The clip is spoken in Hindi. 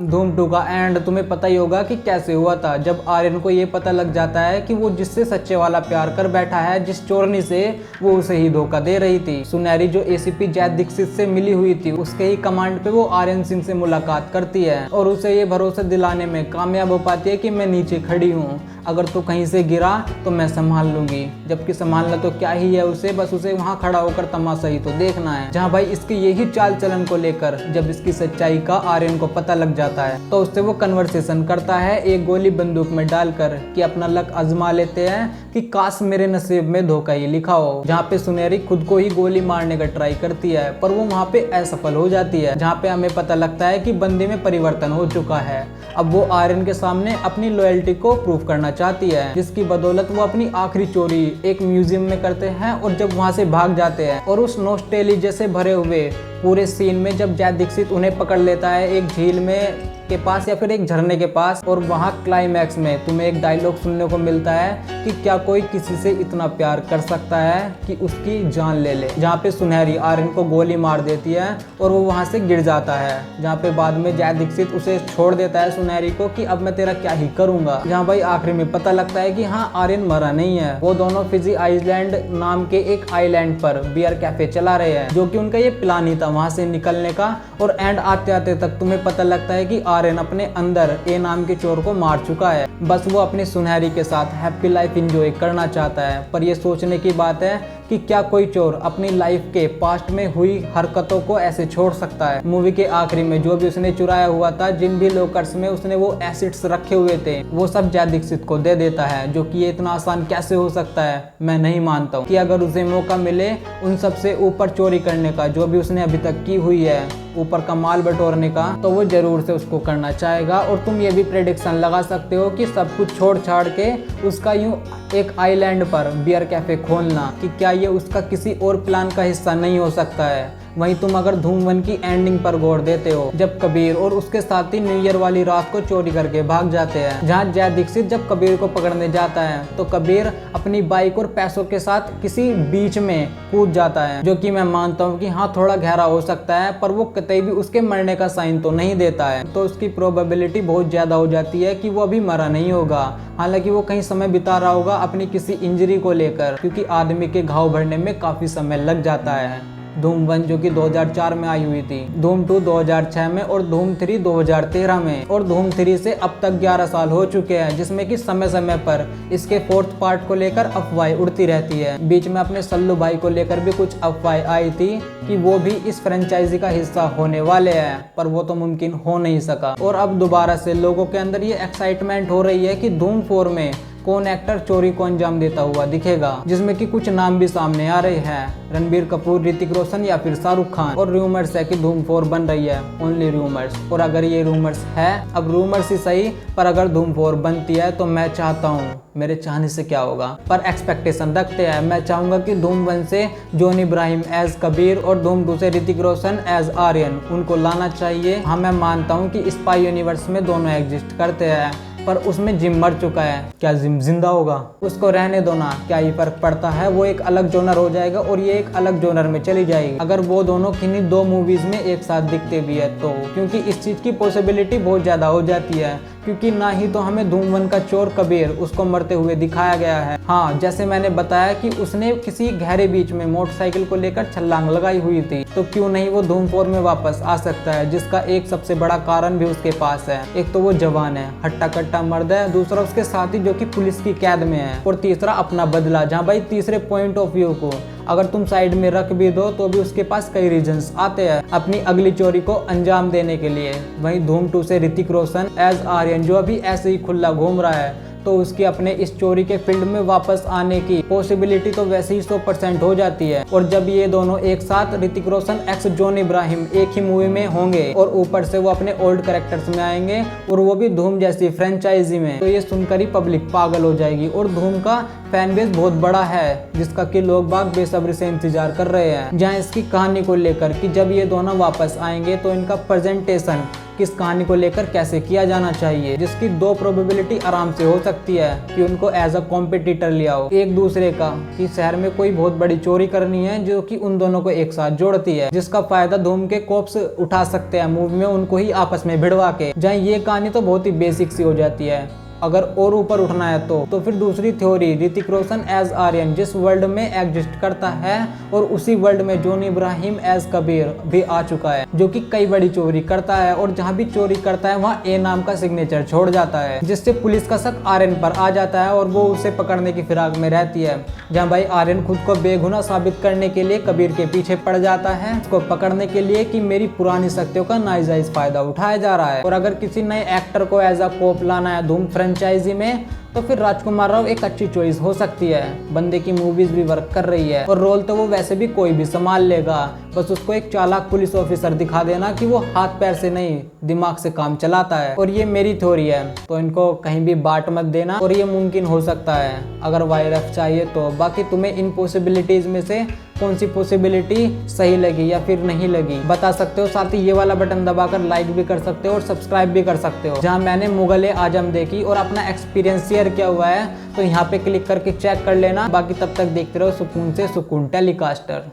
धूम 2 का एंड तुम्हें पता ही होगा कि कैसे हुआ था, जब आर्यन को ये पता लग जाता है कि वो जिससे सच्चे वाला प्यार कर बैठा है, जिस चोरनी से, वो उसे ही धोखा दे रही थी। सुनहरी जो एसीपी जैद दीक्षित से मिली हुई थी, उसके ही कमांड पे वो आर्यन सिंह से मुलाकात करती है और उसे ये भरोसा दिलाने में कामयाब हो पाती है कि मैं नीचे खड़ी हूँ, अगर तू कहीं से गिरा तो मैं संभाल लूंगी। जबकि संभालना तो क्या ही है उसे, बस उसे वहाँ खड़ा होकर तमाशा ही तो देखना है। जहाँ भाई इसकी यही चाल चलन को लेकर जब इसकी सच्चाई का आर्यन को पता लग जाता है तो उससे वो कन्वर्सेशन करता है एक गोली बंदूक में डालकर कि अपना लक आजमा लेते हैं कि काश मेरे नसीब में धोखा ही लिखा हो। जहाँ पे सुनहरी खुद को ही गोली मारने का ट्राई करती है पर वो वहाँ पे असफल हो जाती है। जहाँ पे हमें पता लगता है कि बंदे में परिवर्तन हो चुका है, अब वो आर्यन के सामने अपनी लॉयल्टी को प्रूव करना चाहती है, जिसकी बदौलत वो अपनी आखिरी चोरी एक म्यूजियम में करते हैं और जब वहाँ से भाग जाते हैं और उस नॉस्टैल्जिया से भरे हुए पूरे सीन में जब जैद दीक्षित उन्हें पकड़ लेता है एक झील में के पास या फिर एक झरने के पास, और वहाँ क्लाइमैक्स में तुम्हें एक डायलॉग सुनने को मिलता है कि क्या कोई किसी से इतना प्यार कर सकता है कि उसकी जान ले ले। जहाँ पे सुनहरी आर्यन को गोली मार देती है और वो वहाँ से गिर जाता है। जहाँ पे बाद में जैद दीक्षित उसे छोड़ देता है सुनहरी को कि अब मैं तेरा क्या ही करूंगा। जहाँ भाई आखिरी में पता लगता है कि हाँ आर्यन मरा नहीं है। वो दोनों फिजी आइलैंड नाम के एक आइलैंड पर बियर कैफे चला रहे हैं, जो कि उनका ये प्लान ही था वहाँ से निकलने का। और एंड आते आते तक तुम्हें पता लगता है कि आर्यन अपने अंदर ए नाम के चोर को मार चुका है, बस वो अपनी सुनहरी के साथ हैप्पी लाइफ एंजॉय करना चाहता है। पर ये सोचने की बात है कि क्या कोई चोर अपनी लाइफ के पास्ट में हुई हरकतों को ऐसे छोड़ सकता है। मूवी के आखिरी में जो भी उसने चुराया हुआ था, जिन भी लॉकर्स में उसने वो एसिड्स रखे हुए थे, वो सब जैद दीक्षित को दे देता है, जो कि ये इतना आसान कैसे हो सकता है। मैं नहीं मानता हूँ कि अगर उसे मौका मिले उन सबसे ऊपर चोरी करने का जो भी उसने अभी तक की हुई है, ऊपर का माल बटोरने का, तो वो जरूर से उसको करना चाहेगा। और तुम ये भी प्रेडिक्शन लगा सकते हो कि सब कुछ छोड़ छाड़ के उसका यूं एक आइलैंड पर बियर कैफे खोलना, कि क्या ये उसका किसी और प्लान का हिस्सा नहीं हो सकता है। वहीं तुम अगर धूम 1 की एंडिंग पर गौर देते हो, जब कबीर और उसके साथी न्यू ईयर वाली रात को चोरी करके भाग जाते हैं, जहां जैद दीक्षित जब कबीर को पकड़ने जाता है तो कबीर अपनी बाइक और पैसों के साथ किसी बीच में कूद जाता है, जो कि मैं मानता हूँ कि हाँ थोड़ा गहरा हो सकता है, पर वो कतई भी उसके मरने का साइन तो नहीं देता है। तो उसकी प्रोबेबिलिटी बहुत ज्यादा हो जाती है कि वो अभी मरा नहीं होगा। हालांकि वो कहीं समय बिता रहा होगा अपनी किसी इंजरी को लेकर, क्योंकि आदमी के घाव भरने में काफी समय लग जाता है। धूम 1 जो कि 2004 में आई हुई थी, धूम 2 2006 में और धूम 3 2013 में। और धूम 3 से अब तक 11 साल हो चुके हैं, जिसमें कि समय समय पर इसके 4th पार्ट को लेकर अफवाहें उड़ती रहती है। बीच में अपने सल्लू भाई को लेकर भी कुछ अफवाहें आई थी कि वो भी इस फ्रेंचाइजी का हिस्सा होने वाले हैं, पर वो तो मुमकिन हो नहीं सका। और अब दोबारा से लोगों के अंदर ये एक्साइटमेंट हो रही है कि धूम 4 में कौन एक्टर चोरी को अंजाम देता हुआ दिखेगा, जिसमें कि कुछ नाम भी सामने आ रहे हैं, रणबीर कपूर, ऋतिक रोशन या फिर शाहरुख खान। और रूमर्स है कि धूम 4 बन रही है, ओनली रूमर्स। और अगर ये रूमर्स है, अब रूमर्स ही सही, पर अगर धूम 4 बनती है तो मैं चाहता हूँ, मेरे चाहने से क्या होगा, पर एक्सपेक्टेशन रखते हैं। मैं चाहूंगा कि धूम 1 से जॉन इब्राहिम एज कबीर और धूम 2 से ऋतिक रोशन एज आर्यन, उनको लाना चाहिए। हाँ मैं मानता हूँ कि स्पाई यूनिवर्स में दोनों एग्जिस्ट करते हैं, पर उसमें जिम मर चुका है, क्या जिम जिंदा होगा? उसको रहने दो ना, क्या ही फर्क पड़ता है, वो एक अलग जोनर हो जाएगा और ये एक अलग जोनर में चली जाएगी अगर वो दोनों किन्हीं 2 मूवीज में एक साथ दिखते भी है तो, क्योंकि इस चीज की पॉसिबिलिटी बहुत ज्यादा हो जाती है। क्योंकि ना ही तो हमें धूम 1 का चोर कबीर उसको मरते हुए दिखाया गया है। हाँ जैसे मैंने बताया कि उसने किसी गहरे बीच में मोटरसाइकिल को लेकर छलांग लगाई हुई थी, तो क्यों नहीं वो धूम 4 में वापस आ सकता है, जिसका एक सबसे बड़ा कारण भी उसके पास है। एक तो वो जवान है, हट्टा कट्टा मर्द है, दूसरा उसके साथी जो कि पुलिस की कैद में है, और तीसरा अपना बदला। जहाँ भाई तीसरे पॉइंट ऑफ व्यू को अगर तुम साइड में रख भी दो तो भी उसके पास कई रीजंस आते हैं अपनी अगली चोरी को अंजाम देने के लिए। वहीं धूम 2 से ऋतिक रोशन एज आर्यन जो अभी ऐसे ही खुला घूम रहा है, तो उसकी अपने इस चोरी के फील्ड में वापस आने की पॉसिबिलिटी तो वैसे ही 100% हो जाती है। और जब ये दोनों एक साथ ऋतिक रोशन एक्स जॉन इब्राहिम एक ही मूवी में होंगे और ऊपर से वो अपने ओल्ड कैरेक्टर्स में आएंगे और वो भी धूम जैसी फ्रेंचाइजी में, तो ये सुनकर ही पब्लिक पागल हो जाएगी। और धूम का फैन बेस बहुत बड़ा है, जिसका कि लोग बाग बेसब्री से इंतजार कर रहे हैं। जहाँ इसकी कहानी को लेकर कि जब ये दोनों वापस आएंगे तो इनका प्रेजेंटेशन किस कहानी को लेकर कैसे किया जाना चाहिए, जिसकी 2 प्रोबेबिलिटी आराम से हो सकती है कि उनको एज अ कॉम्पिटिटर लिया हो एक दूसरे का, कि शहर में कोई बहुत बड़ी चोरी करनी है जो कि उन दोनों को एक साथ जोड़ती है, जिसका फायदा धूम के कॉप्स उठा सकते हैं मूवी में उनको ही आपस में भिड़वा के। जहाँ ये कहानी तो बहुत ही बेसिक सी हो जाती है। अगर और ऊपर उठना है तो फिर दूसरी थ्योरी, ऋतिक रोशन एज आर्यन जिस वर्ल्ड में एग्जिस्ट करता है और उसी वर्ल्ड में जॉनी इब्राहिम एज कबीर भी आ चुका है, जो कि कई बड़ी चोरी करता है और जहां भी चोरी करता है वहां ए नाम का सिग्नेचर छोड़ जाता है, जिससे पुलिस का शक आर्यन पर आ जाता है और वो उसे पकड़ने की फिराक में रहती है। जहां भाई आर्यन खुद को बेगुनाह साबित करने के लिए कबीर के पीछे पड़ जाता है, उसको पकड़ने के लिए कि मेरी पुरानी शक्तियों का नाजायज फायदा उठाया जा रहा है। और अगर किसी नए एक्टर को एज अ कोप लाना है धूम फ्रेंचाइजी में तो फिर राजकुमार राव एक अच्छी चॉइस हो सकती है। बंदे की मूवीज भी वर्क कर रही है और रोल तो वो वैसे भी कोई भी संभाल लेगा, बस उसको एक चालाक पुलिस ऑफिसर दिखा देना कि वो हाथ पैर से नहीं दिमाग से काम चलाता है। और ये मेरी थ्योरी है, तो इनको कहीं भी बाट मत देना और ये मुमकिन हो सकता है अगर वायरस चाहिए तो। बाकी तुम्हें इन पॉसिबिलिटीज में से कौन सी पॉसिबिलिटी सही लगी या फिर नहीं लगी बता सकते हो। साथ ही ये वाला बटन दबाकर लाइक भी कर सकते हो और सब्सक्राइब भी कर सकते हो। जहां मैंने मुगल-ए आजम देखी और अपना एक्सपीरियंस शेयर किया हुआ है तो यहाँ पे क्लिक करके चेक कर लेना। बाकी तब तक देखते रहो सुकून से सुकून टेलीकास्टर।